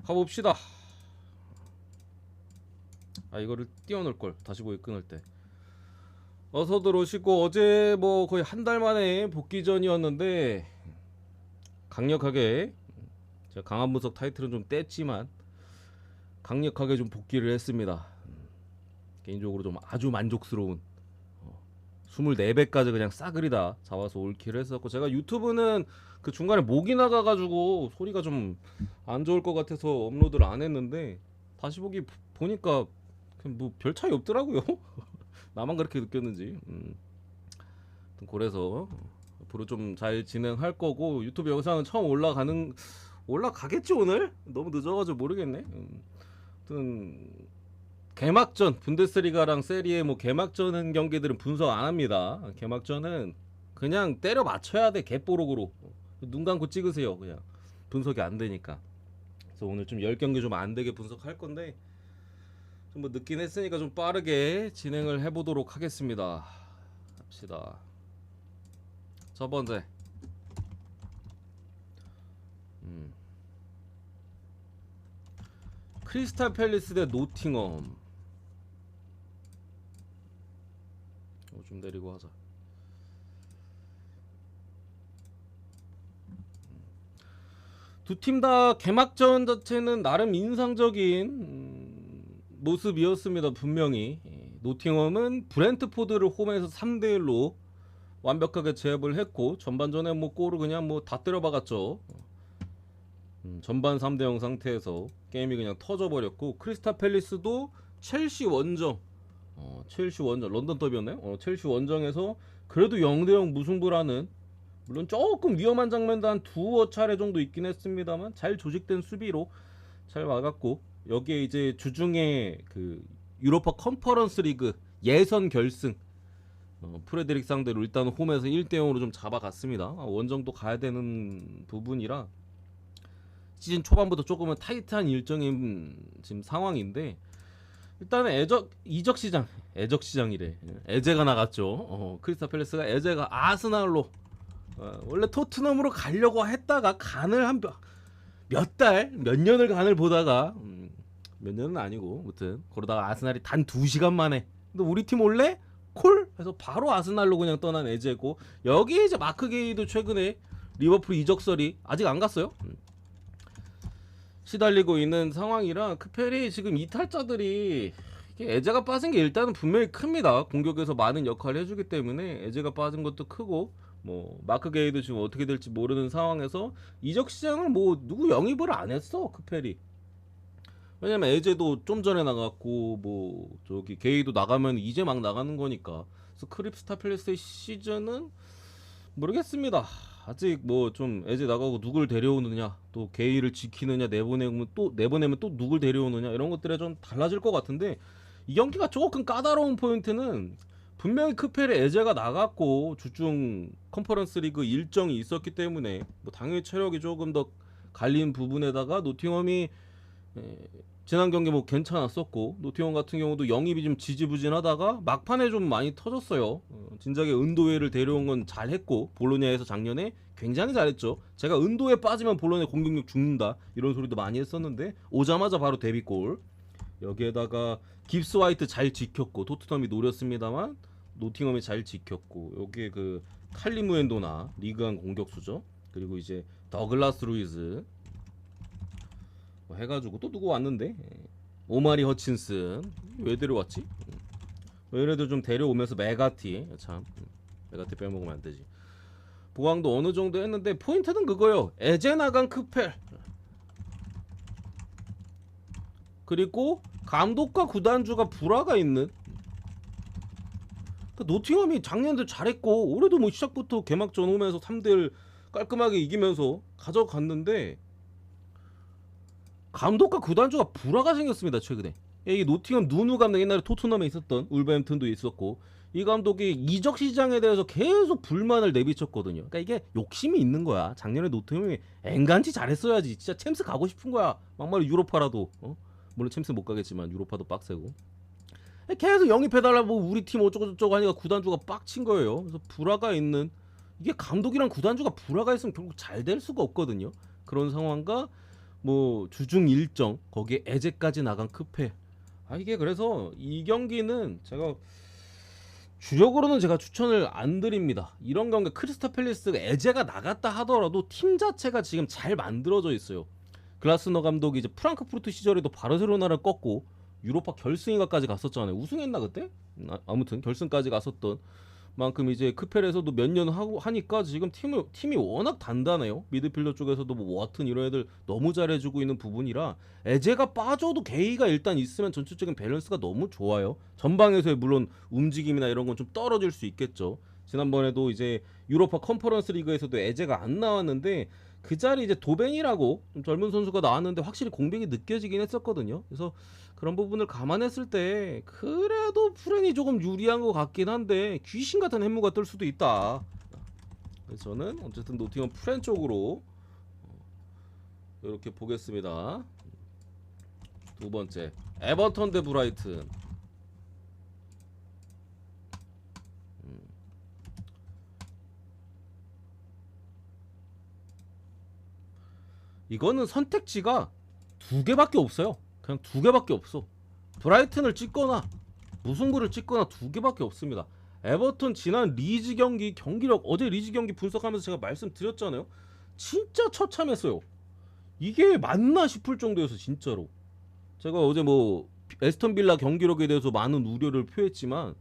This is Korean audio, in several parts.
가봅시다. 아, 이거를 띄워놓을걸. 다시 보기 끊을 때. 어서 들어오시고, 어제 뭐 거의 한 달 만에 복귀전이었는데 강력하게, 제가 강한 분석 타이틀은 좀 뗐지만 강력하게 좀 복귀를 했습니다. 개인적으로 좀 아주 만족스러운 24배까지 그냥 싸그리다 잡아서 올킬을 했었고, 제가 유튜브는 그 중간에 목이 나가가지고 소리가 좀 안 좋을 것 같아서 업로드를 안 했는데, 다시 보기 보니까 그냥 뭐 별 차이 없더라고요. 나만 그렇게 느꼈는지. 그래서 앞으로 좀 잘 진행할 거고, 유튜브 영상은 처음 올라가겠지 오늘? 너무 늦어가지고 모르겠네. 아무튼 개막전, 분데스리가랑 세리에 뭐 개막전 경기들은 분석 안 합니다. 개막전은 그냥 때려 맞춰야 돼. 개뽀록으로 눈 감고 찍으세요. 그냥 분석이 안 되니까. 그래서 오늘 좀 10경기 좀 안 되게 분석할 건데, 좀 뭐 늦긴 했으니까 좀 빠르게 진행을 해보도록 하겠습니다. 갑시다. 첫 번째, 크리스탈 팰리스 대 노팅엄. 좀 내리고 하자. 두 팀 다 개막전 자체는 나름 인상적인 모습이었습니다. 분명히 노팅엄은 브렌트포드를 홈에서 3대1로 완벽하게 제압을 했고, 전반전에 뭐 골을 그냥 뭐 다 때려박았죠. 전반 3대0 상태에서 게임이 그냥 터져버렸고, 크리스탈 팰리스도 첼시 원정, 런던 더비였나요? 첼시 원정에서 그래도 0대0 무승부라는, 물론 조금 위험한 장면도 한 두어 차례 정도 있긴 했습니다만 잘 조직된 수비로 잘 막았고, 여기에 이제 주중에 그 유로파 컨퍼런스 리그 예선 결승, 프레드릭 상대로 일단 홈에서 1대0으로 좀 잡아갔습니다. 원정도 가야 되는 부분이라 시즌 초반부터 조금은 타이트한 일정인 지금 상황인데, 일단은 이적 시장, 애적 시장이래. 애제가 나갔죠. 크리스탈 팰리스가 애제가 아스날로, 원래 토트넘으로 가려고 했다가 간을 한 몇 년을 간을 보다가, 몇 년은 아니고 아무튼 그러다가 아스날이 단 2시간 만에, 근데 우리 팀 올래? 콜? 해서 바로 아스날로 그냥 떠난 애제고, 여기 이제 마크 게이도 최근에 리버풀 이적설이 아직 안 갔어요. 시달리고 있는 상황이라 크펠이 지금 이탈자들이, 이게 에제가 빠진 게 일단은 분명히 큽니다. 공격에서 많은 역할을 해주기 때문에 에제가 빠진 것도 크고, 뭐 마크 게이도 지금 어떻게 될지 모르는 상황에서 이적 시장을 뭐 누구 영입을 안 했어 크펠이. 왜냐면 에제도 좀 전에 나갔고, 뭐 저기 게이도 나가면 이제 막 나가는 거니까. 그래서 크리스탈 팰리스의 시즌은 모르겠습니다. 아직 뭐 좀 에제 나가고 누굴 데려오느냐, 또 게이를 지키느냐, 내보내면 또 누굴 데려오느냐, 이런 것들에 좀 달라질 것 같은데, 이 경기가 조금 까다로운 포인트는, 분명히 크펠에 에제가 나갔고 주중 컨퍼런스 리그 일정이 있었기 때문에 뭐 당연히 체력이 조금 더 갈린 부분에다가 노팅엄이 지난 경기 뭐 괜찮았었고, 노팅엄 같은 경우도 영입이 좀 지지부진하다가 막판에 좀 많이 터졌어요. 진작에 은도회를 데려온 건 잘했고, 볼로냐에서 작년에 굉장히 잘했죠. 제가 은도에 빠지면 볼로냐 공격력 죽는다 이런 소리도 많이 했었는데, 오자마자 바로 데뷔골. 여기에다가 깁스 화이트 잘 지켰고, 토트넘이 노렸습니다만 노팅엄이 잘 지켰고, 여기에 그 칼리무엔도나 리그한 공격수죠. 그리고 이제 더글라스 루이즈 해가지고 또 누구 왔는데, 오마리 허친슨 왜 데려왔지? 얘네들 좀 데려오면서 메가티, 참 메가티 빼먹으면 안 되지. 보강도 어느 정도 했는데, 포인트는 그거요. 에제 나간 크펠, 그리고 감독과 구단주가 불화가 있는, 그러니까 노팅엄이 작년도 잘했고 올해도 뭐 시작부터 개막전 오면서 3대1 깔끔하게 이기면서 가져갔는데, 감독과 구단주가 불화가 생겼습니다 최근에. 이 노팅엄 누누 감독, 옛날에 토트넘에 있었던, 울버햄튼도 있었고, 이 감독이 이적 시장에 대해서 계속 불만을 내비쳤거든요. 그러니까 이게 욕심이 있는 거야. 작년에 노팅엄이 앵간치 잘했어야지, 진짜 챔스 가고 싶은 거야. 막말로 유로파라도, 물론 챔스 못 가겠지만 유로파도 빡세고. 계속 영입해달라고 우리 팀 어쩌고저쩌고 하니까 구단주가 빡친 거예요. 그래서 불화가 있는, 이게 감독이랑 구단주가 불화가 있으면 결국 잘 될 수가 없거든요. 그런 상황과 뭐 주중 일정 거기에 에제까지 나간 크페. 이게 그래서 이 경기는 제가 주력으로는 제가 추천을 안 드립니다. 이런 경기 크리스탈 팰리스가 에제가 나갔다 하더라도 팀 자체가 지금 잘 만들어져 있어요. 글라스너 감독이 이제 프랑크푸르트 시절에도 바르셀로나를 꺾고 유로파 결승인가까지 갔었잖아요. 우승했나 그때? 아무튼 결승까지 갔었던 만큼 이제 크펠에서도 몇 년 하고 하니까 지금 팀이 워낙 단단해요. 미드필더 쪽에서도 뭐 워튼 이런 애들 너무 잘해주고 있는 부분이라 에제가 빠져도 게이가 일단 있으면 전체적인 밸런스가 너무 좋아요. 전방에서의 물론 움직임이나 이런 건 좀 떨어질 수 있겠죠. 지난번에도 이제 유로파 컨퍼런스 리그에서도 에제가 안 나왔는데 그 자리 이제 도벤이라고 좀 젊은 선수가 나왔는데 확실히 공백이 느껴지긴 했었거든요. 그래서 그런 부분을 감안했을 때 그래도 프렌이 조금 유리한 것 같긴 한데 귀신 같은 해무가 뜰 수도 있다. 그래서 저는 어쨌든 노팅엄 프렌 쪽으로 이렇게 보겠습니다. 두 번째 에버턴 대 브라이튼. 이거는 선택지가 두 개밖에 없어요. 그냥 두 개밖에 없어. 브라이튼을 찍거나 무승부를 찍거나 두 개밖에 없습니다. 에버턴 지난 리즈 경기력 어제 리즈 경기 분석하면서 제가 말씀드렸잖아요. 진짜 처참했어요. 이게 맞나 싶을 정도여서 진짜로. 제가 어제 뭐 에스턴 빌라 경기력에 대해서 많은 우려를 표했지만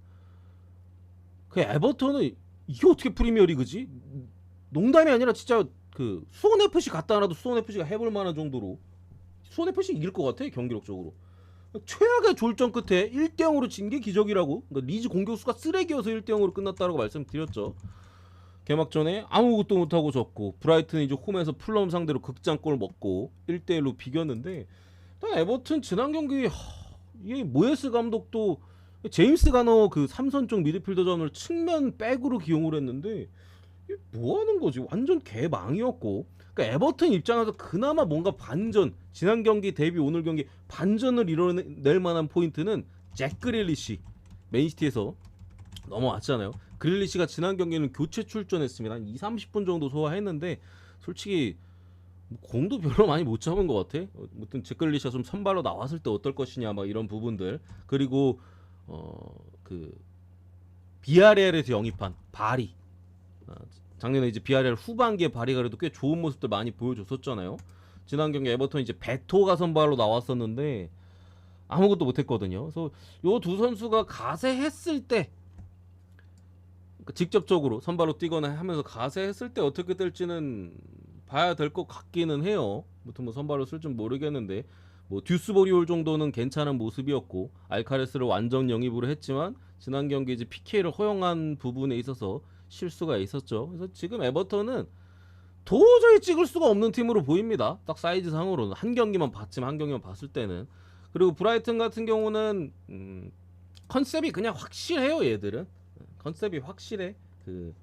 그 에버턴은 이게 어떻게 프리미어리그지? 농담이 아니라 진짜 그 수원 FC 갔다 와도 수원 FC가 해볼 만한 정도로 수원 FC 이길 것 같아 경기력적으로. 최악의 졸전 끝에 1대0으로 진 게 기적이라고. 그러니까 리즈 공격수가 쓰레기여서 1대0으로 끝났다라고 말씀드렸죠. 개막전에 아무것도 못하고 졌고 브라이튼이 이제 홈에서 풀럼 상대로 극장골 먹고 1대1로 비겼는데 일단 에버튼 지난 경기 이게 모예스 감독도 제임스 가너 그 삼선 쪽 미드필더전을 측면 백으로 기용을 했는데 뭐 하는 거지? 완전 개망이었고. 그러니까 에버튼 입장에서 그나마 뭔가 반전, 지난 경기 대비 오늘 경기 반전을 이뤄낼 만한 포인트는 잭 그릴리시. 맨시티에서 넘어왔잖아요. 그릴리시가 지난 경기는 교체 출전했습니다. 한 2-30분 정도 소화했는데 솔직히 공도 별로 많이 못 잡은 것 같아. 아무튼 잭 그릴리시가 좀 선발로 나왔을 때 어떨 것이냐 막 이런 부분들. 그리고 그 비아레알에서 영입한 바리. 작년에 이제 비아레알 후반기에 바리가 그래도 꽤 좋은 모습들 많이 보여줬었잖아요. 지난 경기 에버턴 이제 베토가 선발로 나왔었는데 아무것도 못했거든요. 그래서 요 두 선수가 가세했을 때 그러니까 직접적으로 선발로 뛰거나 하면서 가세했을 때 어떻게 될지는 봐야 될 것 같기는 해요. 아무튼 뭐 선발로 쓸 줄 모르겠는데 뭐 듀스버리올 정도는 괜찮은 모습이었고 알카레스를 완전 영입으로 했지만 지난 경기 이제 PK를 허용한 부분에 있어서 실수가 있었죠. 그래서 지금 에버턴은 도저히 찍을 수가 없는 팀으로 보입니다. 딱 사이즈 상으로는 한 경기만 봤지만 한 경기만 봤을 때는. 그리고 브라이튼 같은 경우는 컨셉이 그냥 확실해요. 얘들은 컨셉이 확실해. 그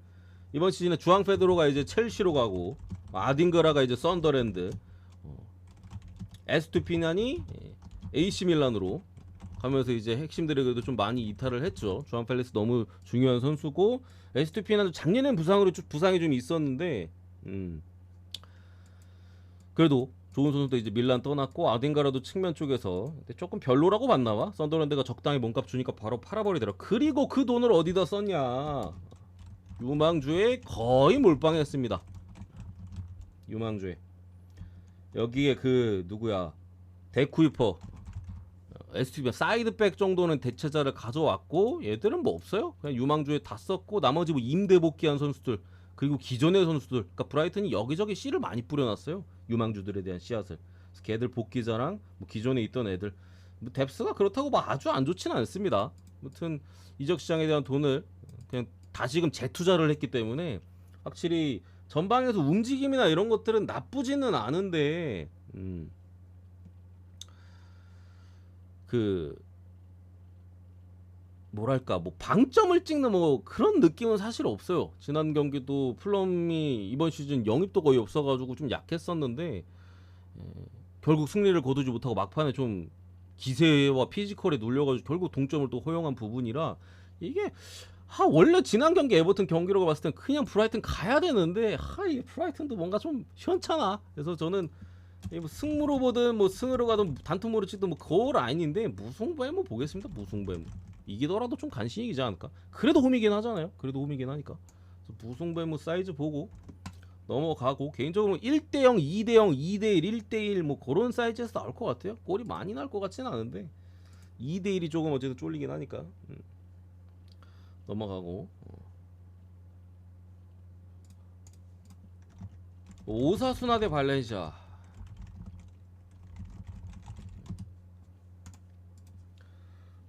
이번 시즌에 주앙 페드로가 이제 첼시로 가고 아딩그라가 이제 썬더랜드, 에스투피난이 AC 밀란으로 가면서 이제 핵심들이 그래도 좀 많이 이탈을 했죠. 주앙 펠레스 너무 중요한 선수고 에스투피난도 작년엔 부상이 좀 있었는데 그래도 좋은 선수도 이제 밀란 떠났고 아딩가라도 측면 쪽에서 조금 별로라고 봤나봐. 썬더랜드가 적당히 몸값 주니까 바로 팔아버리더라. 그리고 그 돈을 어디다 썼냐? 유망주에 거의 몰빵했습니다. 유망주에 여기에 그 누구야 데쿠이퍼 STV 사이드백 정도는 대체자를 가져왔고 얘들은 뭐 없어요. 그냥 유망주에 다 썼고 나머지 뭐 임대 복귀한 선수들 그리고 기존의 선수들. 그러니까 브라이튼이 여기저기 씨를 많이 뿌려놨어요. 유망주들에 대한 씨앗을. 그래서 걔들 복귀자랑 뭐 기존에 있던 애들 뭐 뎁스가 그렇다고 뭐 아주 안 좋지는 않습니다. 아무튼 이적 시장에 대한 돈을 그냥 다시금 재투자를 했기 때문에 확실히 전방에서 움직임이나 이런 것들은 나쁘지는 않은데 그 뭐랄까 뭐 방점을 찍는 뭐 그런 느낌은 사실 없어요. 지난 경기도 플럼이 이번 시즌 영입도 거의 없어가지고 좀 약했었는데 결국 승리를 거두지 못하고 막판에 좀 기세와 피지컬에 눌려가지고 결국 동점을 또 허용한 부분이라 이게 원래 지난 경기 에버튼 경기력을 봤을 땐 그냥 브라이튼 가야 되는데 이게 브라이튼도 뭔가 좀 시원찮아. 그래서 저는 뭐 승무로 보든 뭐 승으로 가든 단투모로 치든 뭐 그건 아닌데 무승부에 뭐 보겠습니다. 무승부에 뭐. 이기더라도 좀 간신히 이기지 않을까? 그래도 홈이긴 하잖아요. 그래도 홈이긴 하니까. 그래서 무승부에 뭐 사이즈 보고 넘어가고 개인적으로 1대0, 2대0, 2대1, 1대1 뭐 그런 사이즈에서 나올 것 같아요. 골이 많이 날 것 같지는 않은데 2대1이 조금 어쨌든 쫄리긴 하니까 넘어가고 오사수나 대 발렌시아.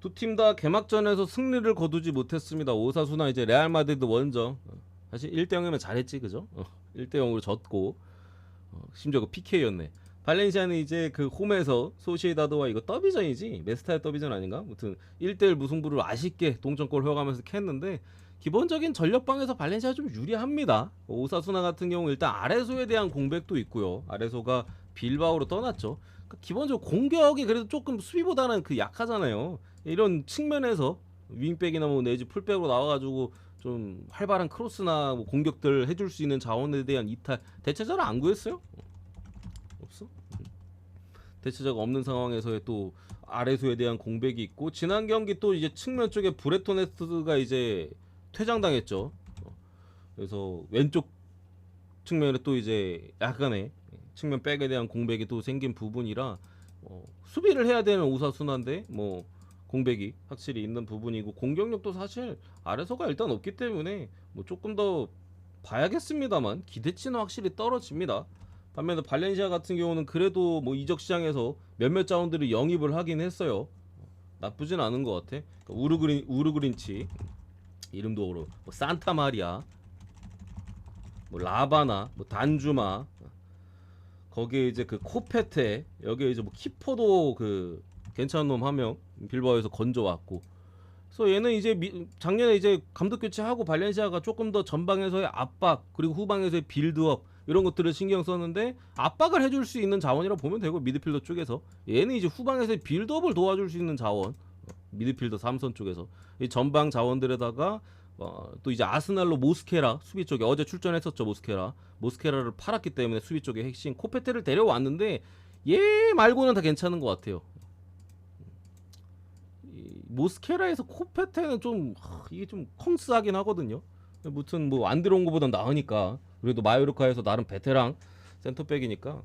두 팀 다 개막전에서 승리를 거두지 못했습니다. 오사수나 이제 레알 마드리드 원정. 사실 1대0이면 잘했지 그죠? 1대0으로 졌고 심지어 그 PK였네. 발렌시아는 이제 그 홈에서 소시에다드와 이거 더비전이지 메스타의 더비전 아닌가? 아무튼 1대1 무승부를 아쉽게 동점골 허용하면서 캤는데 기본적인 전력방에서 발렌시아 좀 유리합니다. 오사수나 같은 경우 일단 아레소에 대한 공백도 있고요. 아레소가 빌바오로 떠났죠. 그러니까 기본적으로 공격이 그래도 조금 수비보다는 그 약하잖아요. 이런 측면에서 윙백이나 뭐 내지 풀백으로 나와가지고 좀 활발한 크로스나 뭐 공격들 해줄 수 있는 자원에 대한 이탈 대체자를 안 구했어요? 없어? 대체자가 없는 상황에서의 또 아레소에 대한 공백이 있고 지난 경기 또 이제 측면 쪽에 브레토네스가 이제 퇴장당했죠. 그래서 왼쪽 측면에 또 이제 약간의 측면 백에 대한 공백이 또 생긴 부분이라 수비를 해야 되는 오사수나인데 뭐 공백이 확실히 있는 부분이고 공격력도 사실 아래서가 일단 없기 때문에 뭐 조금 더 봐야겠습니다만 기대치는 확실히 떨어집니다. 반면에 발렌시아 같은 경우는 그래도 뭐 이적 시장에서 몇몇 자원들이 영입을 하긴 했어요. 나쁘진 않은 것 같아. 그러니까 우르그린치 이름도 뭐 산타마리아, 뭐 라바나, 뭐 단주마, 거기에 이제 그 코페테, 여기에 이제 뭐 키퍼도 그 괜찮은 놈 한 명 빌바오에서 건져왔고. 그래서 얘는 이제 작년에 이제 감독 교체하고 발렌시아가 조금 더 전방에서의 압박 그리고 후방에서의 빌드업 이런 것들을 신경 썼는데 압박을 해줄 수 있는 자원이라고 보면 되고 미드필더 쪽에서 얘는 이제 후방에서의 빌드업을 도와줄 수 있는 자원 미드필더 3선 쪽에서 이 전방 자원들에다가 또 이제 아스날로 모스케라 수비 쪽에 어제 출전했었죠. 모스케라를 팔았기 때문에 수비 쪽에 핵심 코페테를 데려왔는데 얘 말고는 다 괜찮은 것 같아요. 모스케라에서 코페테는 좀 이게 좀 컹스하긴 하거든요. 무튼 뭐 안 들어온 것보단 나으니까 그래도 마요르카에서 나름 베테랑 센터백이니까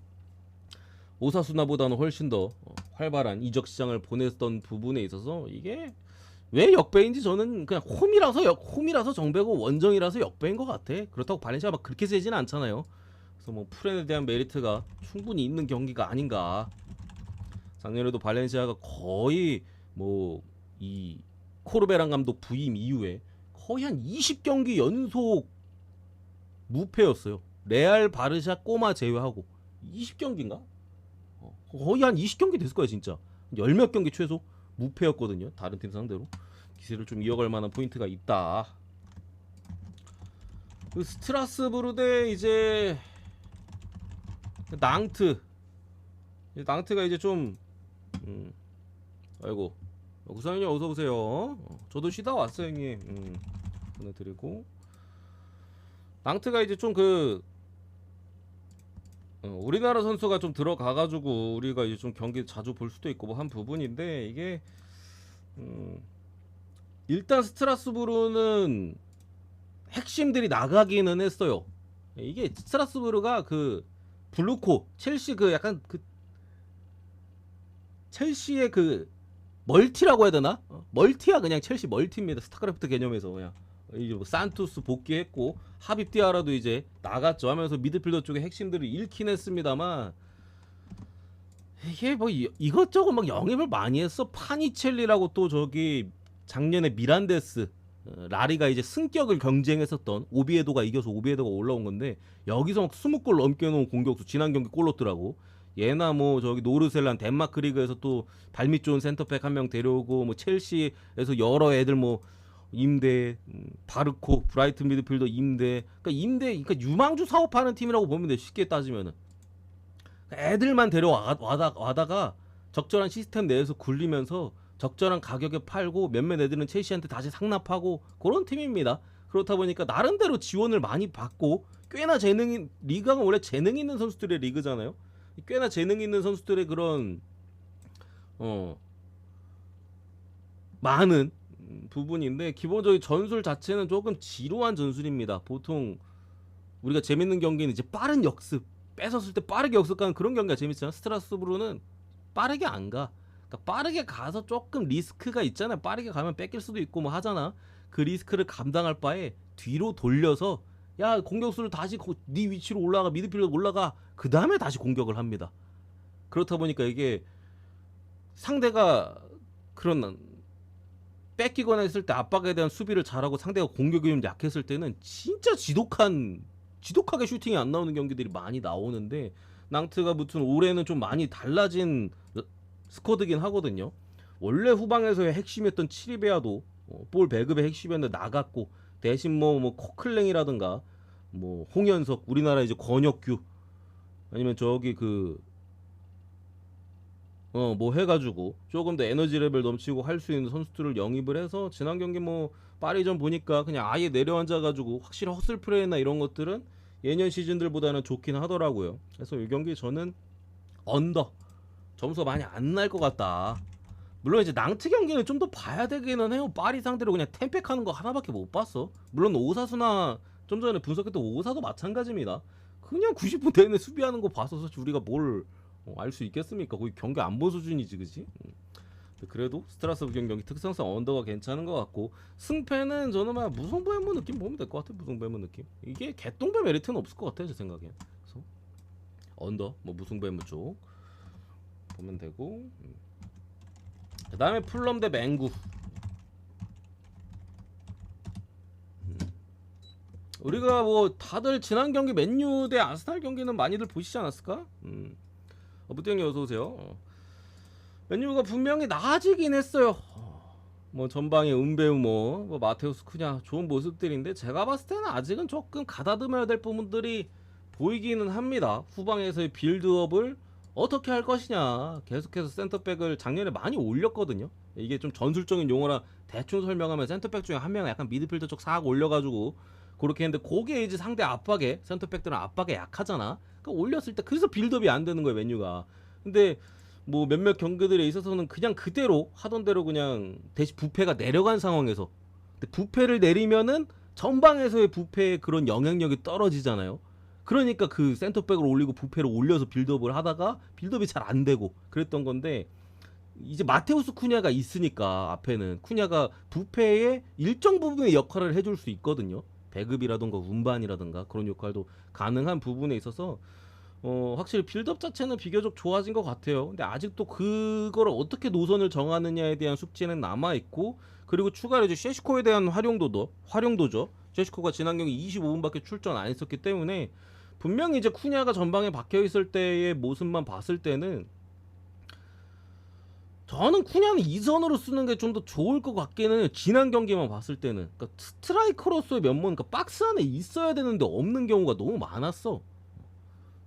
오사수나보다는 훨씬 더 활발한 이적 시장을 보냈던 부분에 있어서 이게 왜 역배인지 저는 그냥 홈이라서 정배고 원정이라서 역배인 것 같아. 그렇다고 발렌시아가 막 그렇게 세지는 않잖아요. 그래서 뭐 프렌에 대한 메리트가 충분히 있는 경기가 아닌가. 작년에도 발렌시아가 거의 뭐 이 코르베란 감독 부임 이후에 거의 한 20경기 연속 무패였어요. 레알 바르샤 꼬마 제외하고 20경기인가? 거의 한 20경기 됐을 거야 진짜. 열 몇 경기 최소 무패였거든요. 다른 팀 상대로 기세를 좀 이어갈 만한 포인트가 있다. 그 스트라스부르 이제 낭트가 이제 좀 아이고 구사님 어서 오세요. 저도 쉬다 왔어요 형님. 보내드리고 낭트가 이제 좀 우리나라 선수가 좀 들어가가지고 우리가 이제 좀 경기 자주 볼 수도 있고 뭐 한 부분인데 이게 일단 스트라스부르는 핵심들이 나가기는 했어요. 이게 스트라스부르가 그 블루코 첼시 그 약간 그 첼시의 그 멀티라고 해야 되나? 멀티야 그냥 첼시 멀티입니다. 스타크래프트 개념에서 그냥 이제 뭐 산투스 복귀했고 하빕 디아라도 이제 나갔죠 하면서 미드필더 쪽에 핵심들을 잃긴 했습니다만 이게 뭐 이것저것 막 영입을 많이 했어. 파니첼리라고 또 저기 작년에 미란데스 라리가 이제 승격을 경쟁했었던 오비에도가 이겨서 오비에도가 올라온 건데 여기서 막 20골 넘게 놓은 공격수 지난 경기 골 넣더라고. 얘나 뭐 저기 노르셀란 덴마크 리그에서 또 발밑 좋은 센터백 한 명 데려오고 뭐 첼시에서 여러 애들 뭐 임대 바르코 브라이튼 미드필더 임대 그러니까 유망주 사업하는 팀이라고 보면 돼. 쉽게 따지면은 애들만 데려와다가 적절한 시스템 내에서 굴리면서 적절한 가격에 팔고 몇몇 애들은 첼시한테 다시 상납하고 그런 팀입니다. 그렇다 보니까 나름대로 지원을 많이 받고 꽤나 리그가 원래 재능 있는 선수들의 리그잖아요. 꽤나 재능 있는 선수들의 그런 많은 부분인데, 기본적인 전술 자체는 조금 지루한 전술입니다. 보통 우리가 재밌는 경기는 이제 빠른 역습, 뺏었을 때 빠르게 역습하는 그런 경기가 재밌잖아. 스트라스부르는 빠르게 안 가. 그러니까 빠르게 가서 조금 리스크가 있잖아. 빠르게 가면 뺏길 수도 있고 뭐 하잖아. 그 리스크를 감당할 바에 뒤로 돌려서, 야 공격수를 다시 네 위치로 올라가, 미드필더 올라가, 그 다음에 다시 공격을 합니다. 그렇다 보니까 이게 상대가 그런 뺏기거나 했을 때 압박에 대한 수비를 잘하고 상대가 공격이 좀 약했을 때는 진짜 지독하게 슈팅이 안 나오는 경기들이 많이 나오는데, 낭트가 무튼 올해는 좀 많이 달라진 스쿼드긴 하거든요. 원래 후방에서의 핵심이었던 치리베아도 볼 배급의 핵심이었는데 나갔고, 대신 뭐 코클랭이라든가 뭐 홍현석, 우리나라 이제 권혁규, 아니면 저기 뭐 해가지고 조금 더 에너지 레벨 넘치고 할 수 있는 선수들을 영입을 해서, 지난 경기 뭐 파리전 보니까 그냥 아예 내려앉아가지고 확실히 허슬 플레이나 이런 것들은 예년 시즌들보다는 좋긴 하더라고요. 그래서 이 경기 저는 언더, 점수가 많이 안 날 것 같다. 물론 이제 낭트 경기는 좀 더 봐야 되기는 해요. 파리 상대로 그냥 템팩하는 거 하나밖에 못 봤어. 물론 오사수나 좀 전에 분석했던 오사도 마찬가지입니다. 그냥 90분 내내 수비하는 거 봐서 사실 우리가 뭘 알 수 있겠습니까? 거의 경기 안 본 수준이지, 그지? 그래도 스트라스부르 경기 특성상 언더가 괜찮은 것 같고, 승패는 저는 막 무승부해무 느낌 보면 될 것 같아요. 무승부해무 느낌. 이게 개똥배 메리트는 없을 것 같아요, 제 생각엔. 그래서 언더, 뭐 무승부해무 쪽 보면 되고, 그 다음에 풀럼 대 맹구. 우리가 뭐 다들 지난 경기 맨유 대 아스날 경기는 많이들 보시지 않았을까? 부땡이 어서오세요. 맨유가 분명히 나아지긴 했어요. 뭐 전방에 은배우 뭐 마테우스 쿠냐 좋은 모습들인데, 제가 봤을 때는 아직은 조금 가다듬어야 될 부분들이 보이기는 합니다. 후방에서의 빌드업을 어떻게 할 것이냐. 계속해서 센터백을 작년에 많이 올렸거든요. 이게 좀 전술적인 용어라 대충 설명하면, 센터백 중에 한 명은 약간 미드필더 쪽 싹 올려가지고 그렇게 했는데, 거기에 이제 상대 압박에, 센터백들은 압박에 약하잖아. 그러니까 올렸을 때 그래서 빌드업이 안 되는 거예요, 맨유가. 근데 뭐 몇몇 경기들에 있어서는 그냥 그대로 하던 대로 그냥 대신 부패가 내려간 상황에서, 근데 부패를 내리면은 전방에서의 부패의 그런 영향력이 떨어지잖아요. 그러니까 그 센터백을 올리고 부패를 올려서 빌드업을 하다가 빌드업이 잘 안 되고 그랬던 건데, 이제 마테우스 쿠냐가 있으니까 앞에는 쿠냐가 부패의 일정 부분의 역할을 해줄 수 있거든요. 배급이라든가 운반이라든가 그런 역할도 가능한 부분에 있어서 확실히 빌드업 자체는 비교적 좋아진 것 같아요. 근데 아직도 그걸 어떻게 노선을 정하느냐에 대한 숙제는 남아있고, 그리고 추가로 이제 셰시코에 대한 활용도죠. 셰시코가 지난 경기 25분밖에 출전 안 했었기 때문에, 분명히 이제 쿠냐가 전방에 박혀있을 때의 모습만 봤을 때는 저는 쿠냐는 2선으로 쓰는 게 좀 더 좋을 것 같기는 해요. 지난 경기만 봤을 때는. 그러니까 스트라이커로서의 면모는, 그러니까 박스 안에 있어야 되는데 없는 경우가 너무 많았어.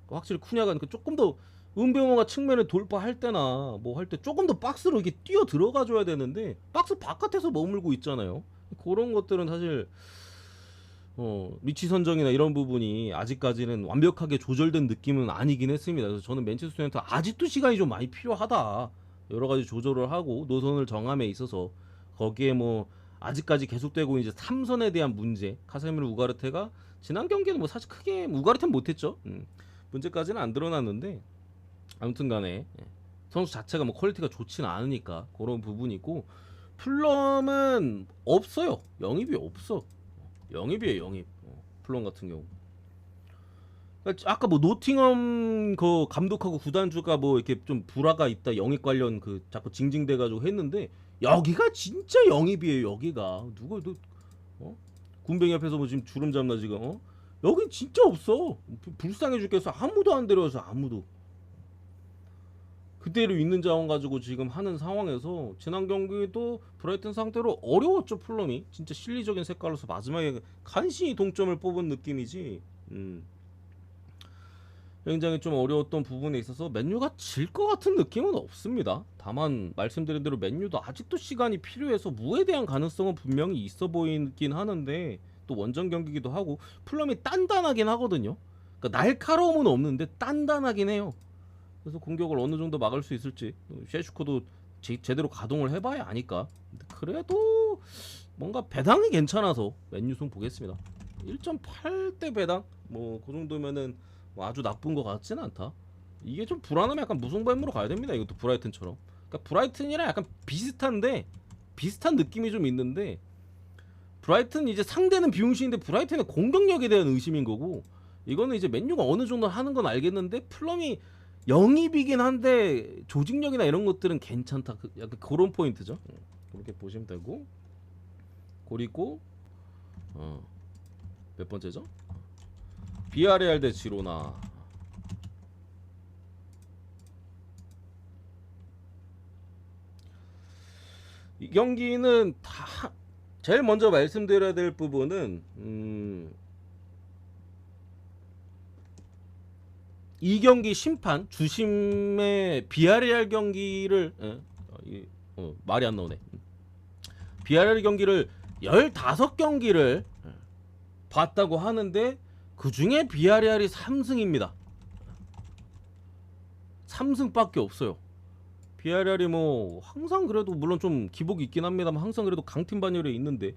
확실히 쿠냐가 그러니까 조금 더 은병호가 측면을 돌파할 때나 뭐 할 때 조금 더 박스로 이렇게 뛰어 들어가 줘야 되는데, 박스 바깥에서 머물고 있잖아요. 그런 것들은 사실 위치 선정이나 이런 부분이 아직까지는 완벽하게 조절된 느낌은 아니긴 했습니다. 그래서 저는 맨체스터 유나이티드 아직도 시간이 좀 많이 필요하다. 여러 가지 조절을 하고 노선을 정함에 있어서, 거기에 뭐 아직까지 계속되고 이제 3선에 대한 문제, 카세미르 우가르테가 지난 경기는 뭐 사실 크게 우가르테는 못했죠. 문제까지는 안 드러났는데, 아무튼간에 선수 자체가 뭐 퀄리티가 좋지는 않으니까 그런 부분이고, 플럼은 없어요. 영입이 없어. 영입이에요, 영입. 플럼 같은 경우. 그러니까 아까 뭐 노팅엄 그 감독하고 구단주가 뭐 이렇게 좀 불화가 있다, 영입 관련 그 자꾸 징징대가지고 했는데, 여기가 진짜 영입이에요. 여기가 누가 군뱅이 앞에서 뭐 지금 주름 잡나 지금. 여기 진짜 없어. 불쌍해 죽겠어. 아무도 안 데려와서, 아무도. 그대로 있는 자원 가지고 지금 하는 상황에서, 지난 경기도 브라이튼 상대로 어려웠죠. 플럼이 진짜 실리적인 색깔로서 마지막에 간신히 동점을 뽑은 느낌이지. 굉장히 좀 어려웠던 부분에 있어서 맨유가 질 것 같은 느낌은 없습니다. 다만 말씀드린 대로 맨유도 아직도 시간이 필요해서 무에 대한 가능성은 분명히 있어 보이긴 하는데, 또 원정 경기기도 하고 플럼이 단단하긴 하거든요. 그러니까 날카로움은 없는데 단단하긴 해요. 그래서 공격을 어느 정도 막을 수 있을지 셰슈코도 제대로 가동을 해봐야 아니까. 근데 그래도 뭔가 배당이 괜찮아서 맨유승 보겠습니다. 1.8대 배당 뭐 그 정도면은 뭐 아주 나쁜 것 같지는 않다. 이게 좀 불안하면 약간 무승부로 가야 됩니다. 이것도 브라이튼처럼. 그러니까 브라이튼이랑 약간 비슷한데 비슷한 느낌이 좀 있는데 브라이튼 이제 상대는 비용신인데 브라이튼의 공격력에 대한 의심인 거고 이거는 이제 맨유가 어느 정도 하는 건 알겠는데 플럼이 영입이긴 한데 조직력이나 이런 것들은 괜찮다. 약간 그런 포인트죠. 그렇게 보시면 되고 그리고 몇 번째죠? 비아레알 대 지로나. 이 경기는 다 제일 먼저 말씀드려야 될 부분은 이 경기 심판 주심의 비아레알 경기를 말이 안 나오네. 비아레알 경기를 15경기를 봤다고 하는데 그 중에 비아레알이 3승입니다. 3승밖에 없어요. 비아레알이 뭐 항상 그래도 물론 좀 기복이 있긴 합니다만 항상 그래도 강팀 반열에 있는데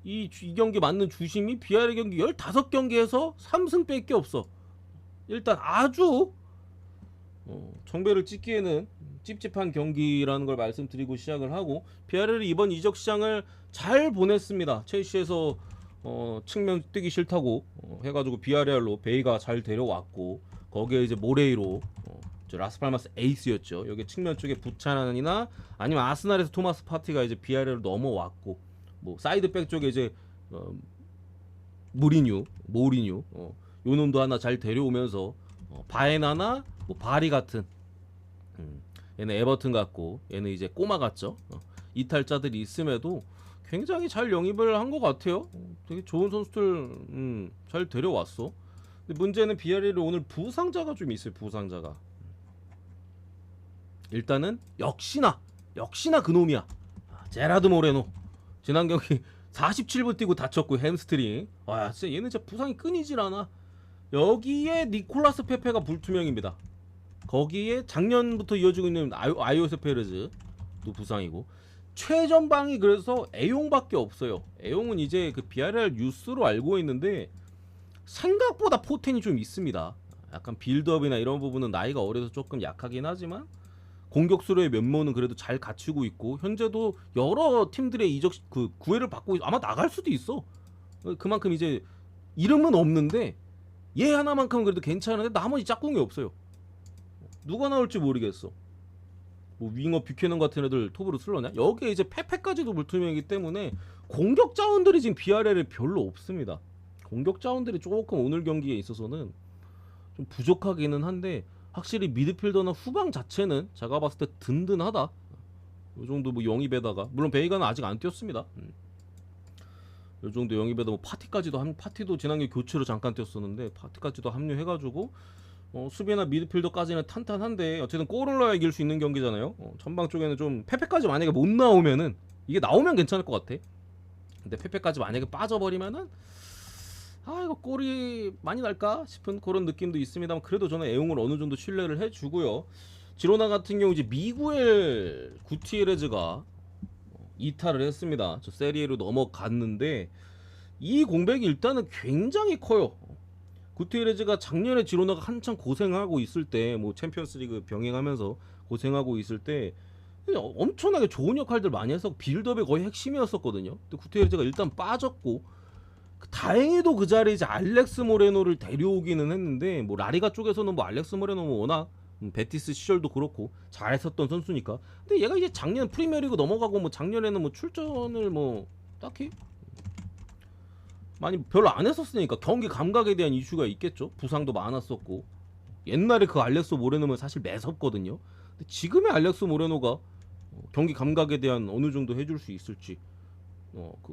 이 경기 맞는 주심이 비아레알 경기 15경기에서 3승밖에 없어. 일단 아주 정배를 찍기에는 찝찝한 경기라는 걸 말씀드리고 시작을 하고 비아레알이 이번 이적 시장을 잘 보냈습니다. 첼시에서 측면 뛰기 싫다고 해가지고 비아레알로 베이가 잘 데려왔고 거기에 이제 모레이로 라스팔마스 에이스였죠. 여기 측면 쪽에 부차난이나 아니면 아스날에서 토마스 파티가 이제 비아레알로 넘어왔고 뭐 사이드백 쪽에 이제 모리뉴 요 놈도 하나 잘 데려오면서 바에나나 뭐 바리 같은 얘는 에버튼 같고 얘는 이제 꼬마 같죠. 이탈자들이 있음에도 굉장히 잘 영입을 한 것 같아요. 되게 좋은 선수들 잘 데려왔어. 근데 문제는 비아레알이 오늘 부상자가 좀 있어요. 부상자가. 일단은 역시나 그놈이야. 제라드 모레노. 지난 경기 47분 뛰고 다쳤고 햄스트링. 와 진짜 얘는 진짜 부상이 끊이질 않아. 여기에 니콜라스 페페가 불투명입니다. 거기에 작년부터 이어지고 있는 아이오스 페르즈도 부상이고 최전방이 그래서 에용밖에 없어요. 에용은 이제 그 비아레알 유스로 알고 있는데 생각보다 포텐이 좀 있습니다. 약간 빌드업이나 이런 부분은 나이가 어려서 조금 약하긴 하지만 공격수로의 면모는 그래도 잘 갖추고 있고 현재도 여러 팀들의 이적 구애를 받고 아마 나갈 수도 있어. 그만큼 이제 이름은 없는데 얘 하나만큼은 그래도 괜찮은데 나머지 짝꿍이 없어요. 누가 나올지 모르겠어. 뭐 윙어 뷰캐넌 같은 애들 톱으로 쓸려냐? 여기에 이제 페페까지도 불투명이기 때문에 공격 자원들이 지금 비아레알에 별로 없습니다. 공격 자원들이 조금 오늘 경기에 있어서는 좀 부족하기는 한데 확실히 미드필더나 후방 자체는 제가 봤을 때 든든하다. 요 정도 뭐 영입에다가 물론 베이가는 아직 안 뛰었습니다. 요 정도 영입에다 뭐 파티도 지난해 교체로 잠깐 뛰었었는데 파티까지도 합류해가지고 수비나 미드필더까지는 탄탄한데 어쨌든 골을 넣어야 이길 수 있는 경기잖아요. 전방 쪽에는 좀 페페까지 만약에 못 나오면은 이게 나오면 괜찮을 것 같아. 근데 페페까지 만약에 빠져버리면은 이거 골이 많이 날까 싶은 그런 느낌도 있습니다만 그래도 저는 애용을 어느 정도 신뢰를 해주고요. 지로나 같은 경우 이제 미구엘 구티에레즈가 이탈을 했습니다. 저 세리에로 넘어갔는데 이 공백이 일단은 굉장히 커요. 구티에레즈가 작년에 지로나가 한창 고생하고 있을 때 뭐 챔피언스리그 병행하면서 고생하고 있을 때 엄청나게 좋은 역할들 많이 해서 빌드업의 거의 핵심이었었거든요. 근데 구티에레즈가 일단 빠졌고 다행히도 그 자리에 이제 알렉스 모레노를 데려오기는 했는데 뭐 라리가 쪽에서는 뭐 알렉스 모레노는 워낙 베티스 시절도 그렇고 잘했었던 선수니까. 근데 얘가 이제 작년 프리미어리그 넘어가고 뭐 작년에는 뭐 출전을 뭐 딱히 많이 별로 안 했었으니까 경기 감각에 대한 이슈가 있겠죠. 부상도 많았었고 옛날에 그 알렉스 모레노면 사실 매섭거든요. 근데 지금의 알렉스 모레노가 경기 감각에 대한 어느 정도 해줄 수 있을지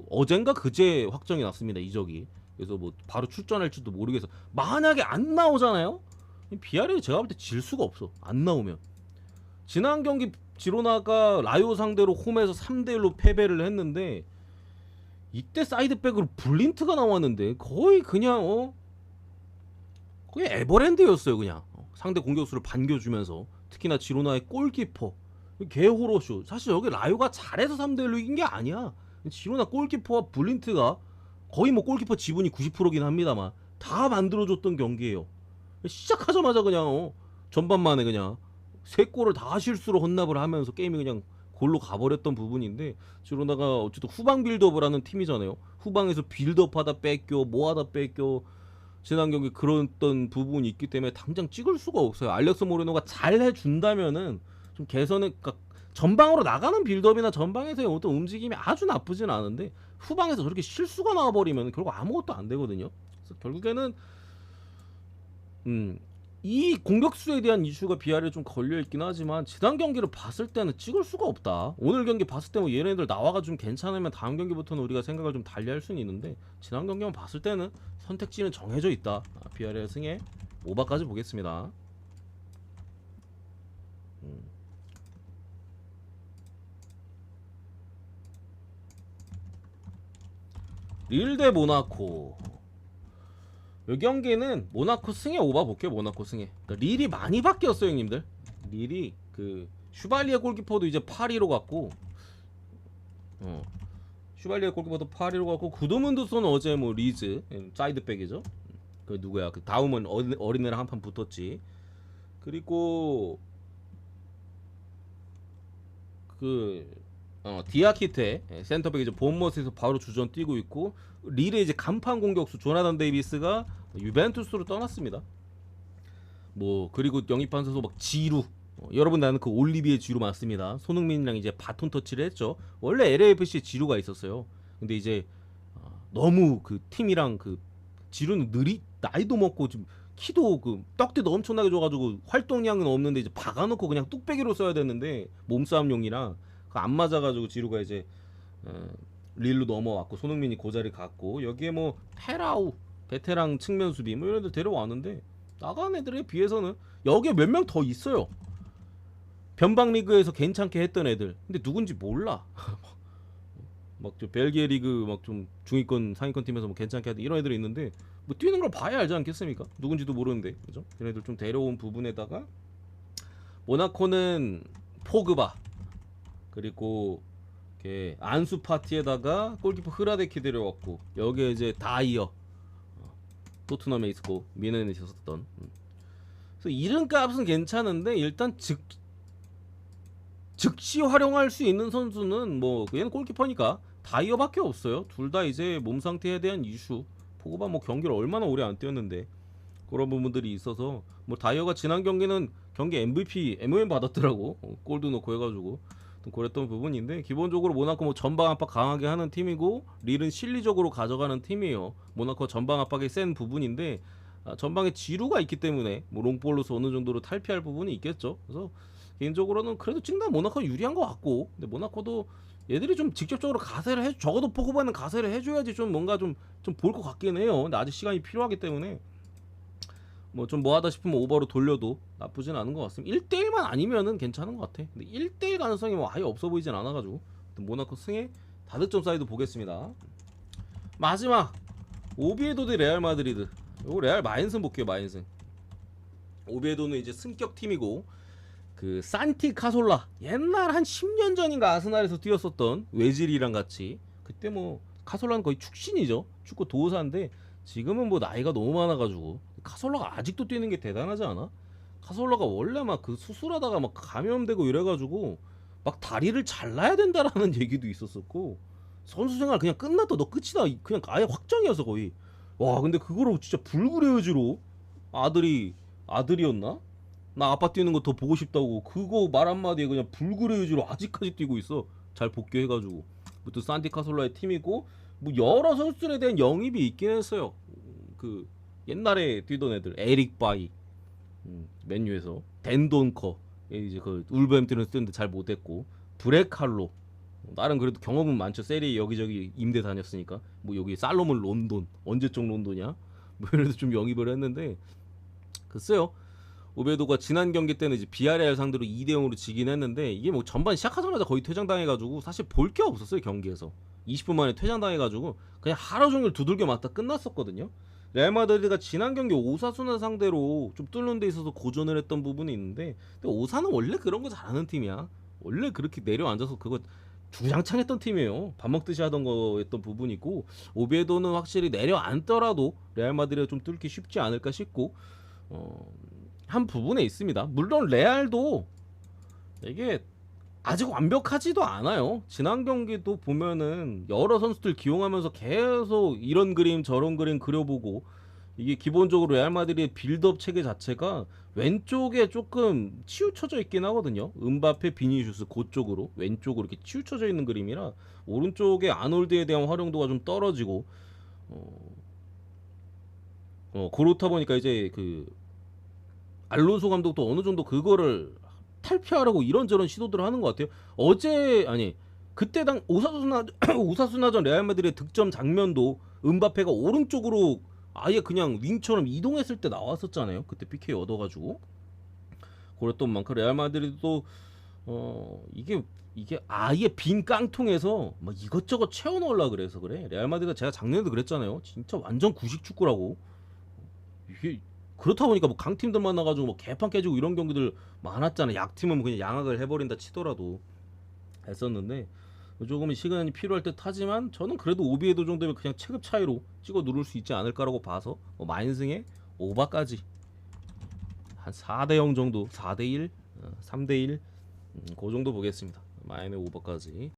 어젠가 그제 확정이 났습니다. 이적이. 그래서 뭐 바로 출전할지도 모르겠어. 만약에 안 나오잖아요. 비아레알이 제가 볼 때 질 수가 없어. 안 나오면. 지난 경기 지로나가 라요 상대로 홈에서 3대1로 패배를 했는데 이때 사이드백으로 블린트가 나왔는데 거의 그냥 거의 에버랜드였어요. 그냥 상대 공격수를 반겨주면서 특히나 지로나의 골키퍼 개호로쇼. 사실 여기 라요가 잘해서 3대1로 이긴 게 아니야. 지로나 골키퍼와 블린트가 거의 뭐 골키퍼 지분이 90%긴 합니다만 다 만들어줬던 경기예요. 시작하자마자 그냥 전반만에 그냥 3골을 다 실수로 헌납을 하면서 게임이 그냥 골로 가버렸던 부분인데, 지로나가 어쨌든 후방 빌드업을 하는 팀이잖아요. 후방에서 빌드업하다 뺏겨 뭐하다 뺏겨 지난 경기 그랬던 부분이 있기 때문에 당장 찍을 수가 없어요. 알렉스 모레노가 잘 해준다면은 좀 개선을, 그러니까 전방으로 나가는 빌드업이나 전방에서의 어떤 움직임이 아주 나쁘진 않은데 후방에서 저렇게 실수가 나와버리면 결국 아무것도 안 되거든요. 그래서 결국에는 이 공격수에 대한 이슈가 비아리에 좀 걸려있긴 하지만 지난 경기를 봤을 때는 찍을 수가 없다. 오늘 경기 봤을 때 뭐 얘네들 나와가 좀 괜찮으면 다음 경기부터는 우리가 생각을 좀 달리 할 수는 있는데, 지난 경기만 봤을 때는 선택지는 정해져 있다. 비아리의 승에 5바까지 보겠습니다. 릴 대 모나코. 이 경기는 모나코 승에 5바 볼게요. 모나코 승에. 그러니까 릴이 많이 바뀌었어요, 형님들. 릴이 그 슈발리에 골키퍼도 이제 8-2로 갔고, 슈발리에 골키퍼도 8-2로 갔고, 구드문드손은 어제 뭐 리즈 사이드백이죠. 그 누구야? 그 다음은 어린애랑 한판 붙었지. 그리고 그 디아키테 센터백이죠. 본머스에서 바로 주전 뛰고 있고, 릴의 이제 간판 공격수 조나단 데이비스가 유벤투스로 떠났습니다. 뭐 그리고 영입한 선수 막 지루, 여러분 나는 그 올리비에 지루 맞습니다. 손흥민이랑 이제 바톤 터치를 했죠. 원래 LAFC에 지루가 있었어요. 근데 이제 너무 그 팀이랑 그 지루는 나이도 먹고 좀 키도 그 떡대도 엄청나게 줘가지고 활동량은 없는데 이제 박아놓고 그냥 뚝배기로 써야 되는데 몸싸움용이라 안 맞아가지고 지루가 이제 릴로 넘어왔고, 손흥민이 고자리 갔고, 여기에 뭐 페라우 베테랑 측면 수비 뭐 이런 애들 데려왔는데 나간 애들에 비해서는 여기에 몇 명 더 있어요. 변방 리그에서 괜찮게 했던 애들. 근데 누군지 몰라. 막 저 벨기에 리그 막 좀 중위권 상위권 팀에서 뭐 괜찮게 하던 이런 애들이 있는데 뭐 뛰는 걸 봐야 알지 않겠습니까? 누군지도 모르는데, 그죠? 그런 애들 좀 데려온 부분에다가 모나코는 포그바 그리고 안수 파티에다가 골키퍼 흐라데키 데려왔고, 여기에 이제 다이어 토트넘에 있었고 미넨에 있었던. 그래서 이름값은 괜찮은데 일단 즉시 활용할 수 있는 선수는 뭐 얘는 골키퍼니까 다이어밖에 없어요. 둘 다 이제 몸 상태에 대한 이슈, 포그바 뭐 경기를 얼마나 오래 안 뛰었는데 그런 부분들이 있어서, 뭐 다이어가 지난 경기는 경기 MVP, MOM 받았더라고. 골도 넣고 해가지고 좀 그랬던 부분인데, 기본적으로 모나코 뭐 전방 압박 강하게 하는 팀이고 릴은 실리적으로 가져가는 팀이에요. 모나코 전방 압박이 센 부분인데 전방에 지루가 있기 때문에 뭐 롱볼로서 어느 정도로 탈피할 부분이 있겠죠. 그래서 개인적으로는 그래도 찍나 모나코가 유리한 것 같고, 근데 모나코도 얘들이 좀 직접적으로 가세를 해, 적어도 포그바는 가세를 해줘야지 좀 뭔가 좀 볼 것 같긴 해요. 근데 아직 시간이 필요하기 때문에 뭐 좀 뭐하다 싶으면 오버로 돌려도 나쁘진 않은 것 같습니다. 1대1만 아니면은 괜찮은 것 같아. 근데 1대1 가능성이 뭐 아예 없어 보이진 않아가지고 모나코 승에 다득점 사이드 보겠습니다. 마지막 오비에도 대 레알 마드리드. 요거 레알 마인슨 볼게요. 마인슨. 오비에도는 이제 승격 팀이고, 그 산티 카솔라 옛날 한 10년 전인가 아스날에서 뛰었었던 외질이랑 같이, 그때 뭐 카솔라는 거의 축신이죠. 축구 도사인데 지금은 뭐 나이가 너무 많아가지고 카솔라가 아직도 뛰는 게 대단하지 않아? 카솔라가 원래 막 그 수술하다가 막 감염되고 이래가지고 막 다리를 잘라야 된다라는 얘기도 있었었고, 선수 생활 그냥 끝났다 너 끝이다 그냥 아예 확정이어서 거의. 와 근데 그거로 진짜 불그레어지로 아들이었나? 나 아빠 뛰는 거 더 보고 싶다고 그거 말 한마디에 그냥 불그레어지로 아직까지 뛰고 있어. 잘 복귀해가지고. 또 산티 카솔라의 팀이고, 뭐 여러 선수들에 대한 영입이 있긴 했어요. 그 옛날에 뛰던 애들 에릭 바이 맨유에서, 댄돈커 이제 그 울버햄튼에서 뛰는데 잘 못했고, 브레칼로 나름 그래도 경험은 많죠. 세리에 여기저기 임대 다녔으니까. 뭐 여기 살로몬 론돈 언제적 론돈이야? 뭐 이래서 좀 영입을 했는데, 글쎄요. 오베도가 지난 경기 때는 이제 비아레알 상대로 2대0으로 지긴 했는데, 이게 뭐 전반 시작하자마자 거의 퇴장당해가지고 사실 볼 게 없었어요. 경기에서 20분 만에 퇴장당해가지고 그냥 하루 종일 두들겨 맞다 끝났었거든요. 레알 마드리드가 지난 경기 오사수나 상대로 좀 뚫는 데 있어서 고전을 했던 부분이 있는데, 근데 오사는 원래 그런 거 잘하는 팀이야. 원래 그렇게 내려앉아서 그거 주장창 했던 팀이에요. 밥 먹듯이 하던 거였던 부분이고, 오비에도는 확실히 내려앉더라도 레알 마드리드가 좀 뚫기 쉽지 않을까 싶고, 한 부분에 있습니다. 물론 레알도 이게 아직 완벽하지도 않아요. 지난 경기도 보면은 여러 선수들 기용하면서 계속 이런 그림 저런 그림 그려보고, 이게 기본적으로 레알 마드리드의 빌드업 체계 자체가 왼쪽에 조금 치우쳐져 있긴 하거든요. 음바페, 비니슈스 그쪽으로 왼쪽으로 이렇게 치우쳐져 있는 그림이라 오른쪽에 아놀드에 대한 활용도가 좀 떨어지고, 그렇다 보니까 이제 그 알론소 감독도 어느 정도 그거를 탈피하려고 이런저런 시도들을 하는 것 같아요. 어제 아니 그때 당 오사수나 오사수나전 레알 마드리드의 득점 장면도 음바페가 오른쪽으로 아예 그냥 윙처럼 이동했을 때 나왔었잖아요. 그때 PK 얻어가지고 그랬던 만큼 레알 마드리드도 이게 아예 빈 깡통에서 막 이것저것 채워 넣으려 그래서 그래. 레알 마드리드가 제가 작년에도 그랬잖아요. 진짜 완전 구식 축구라고. 이게 그렇다 보니까 뭐 강팀들 만나가지고 뭐 개판 깨지고 이런 경기들 많았잖아. 약팀은 뭐 그냥 양악을 해버린다 치더라도 했었는데, 조금 시간이 필요할 듯 하지만 저는 그래도 오비에도 정도면 그냥 체급 차이로 찍어 누를 수 있지 않을까라고 봐서 마인승의 오바까지 한 4대0 정도, 4대1, 3대1 그 정도 보겠습니다. 마인의 오버까지.